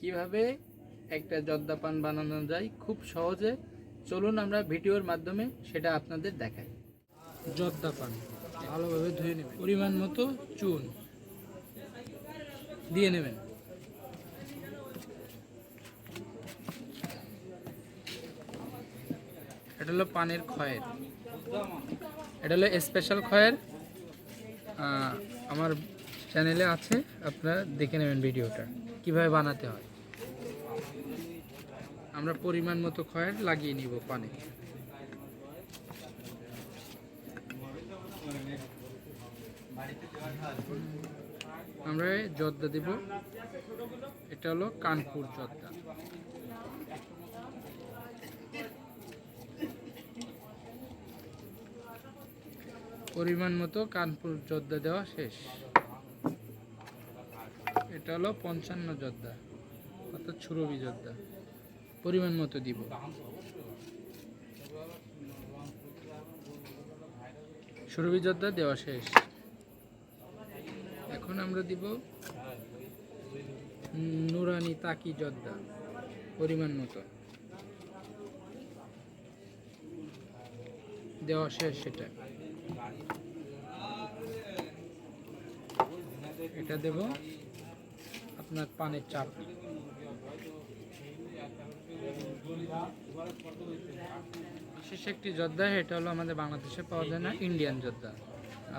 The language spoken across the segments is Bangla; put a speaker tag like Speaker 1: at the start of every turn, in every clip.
Speaker 1: কিভাবে একটা জর্দা পান বানানো যায় খুব সহজে। চলুন আমরা ভিডিওর মাধ্যমে সেটা আপনাদের দেখাই। জর্দা পান ভালোভাবে ধুয়ে নেবেন, পরিমাণ মতো চুন দিয়ে নেবেন। এটা হলো পানের খয়ের, এটা হলো স্পেশাল খয়ের। আমার চ্যানেলে আছে, আপনারা দেখে নেবেন ভিডিওটা কিভাবে বানাতে হয়। আমরা পরিমাণ মতো খয়ের লাগিয়ে নিব পানে। আমরা জর্দা দেব, এটা হলো কানপুর জর্দা। পরিমাণ মতো কানপুর জর্দা দেওয়া শেষ। এটা হলো 55 জর্দা, অর্থাৎ সুরভি জর্দা। পরিমাণ মতো দিব। সুরভি জর্দা দেওয়া শেষ। এখন আমরা দিব নুরানি তাকি জর্দা, পরিমাণ মতো দেওয়া শেষ। সেটা এটা দেব আপনার পানের চাপ। বিশেষ একটি জর্দা, এটা হলো আমাদের বাংলাদেশে পাওয়া যায় না, ইন্ডিয়ান জর্দা।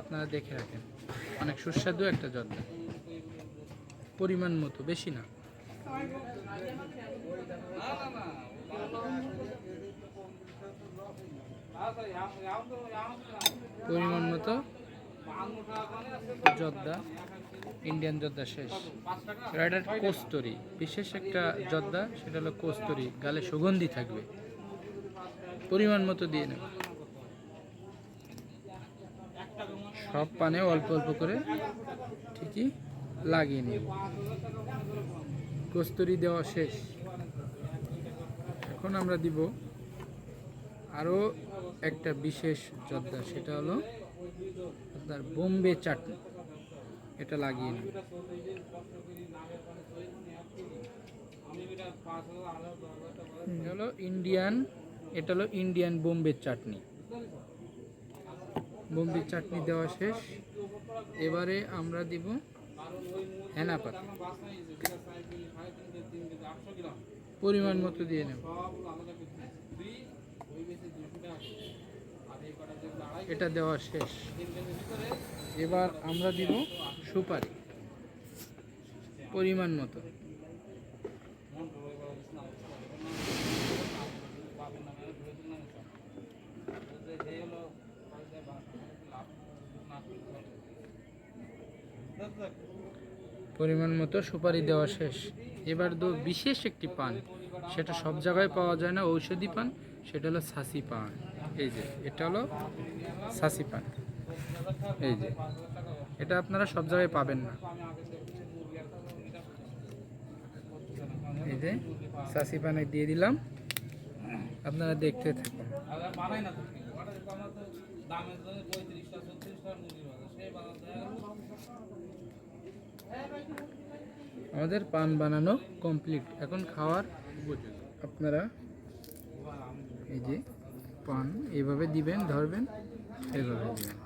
Speaker 1: আপনারা দেখে রাখেন, অনেক সুস্বাদু একটা জর্দা। পরিমাণ মতো, বেশি না। পরিমাণ মতো জর্দা, ইন্ডিয়ান জর্দা শেষ। এটা কস্তুরি, বিশেষ একটা জর্দা, সেটা হলো কস্তুরি, গালে সুগন্ধি থাকবে। পরিমাণ মতো দিয়ে নেব। সব পানে অল্প অল্প করে ঠিকই লাগিয়ে নেব। কস্তুরি দেওয়া শেষ। এখন আমরা দিব আরও একটা বিশেষ জর্দা, সেটা হলো আপনার বোম্বে চাটনি। এটা লাগিয়ে নেব। এটা হলো ইন্ডিয়ান বোম্বে চাটনি। বোম্বে চাটনি দেওয়া শেষ। এবারে আমরা দিব হেনা পাতা, পরিমাণ মতো দিয়ে নেব। এটা দেওয়া শেষ। এবার আমরা দিব সুপারি, পরিমাণ মতো। পরিমাণ মতো সুপারি দেওয়া শেষ। এবার বিশেষ একটি পান, সেটা সব জায়গায় পাওয়া যায় না, ঔষধি পান, সেটা হলো ছাসি পান। এই যে এটা হলো ছাসি পান। এই যে এটা আপনারা সব জায়গায় পাবেন না। এই যে ছাসি পানে দিয়ে দিলাম, আপনারা দেখতে থাকুন। আমাদের পান বানানো কমপ্লিট, এখন খাওয়ার উপযোগী। আপনারা এই যে পান এইভাবে দিবেন, ধরবেন, এইভাবে দিবেন।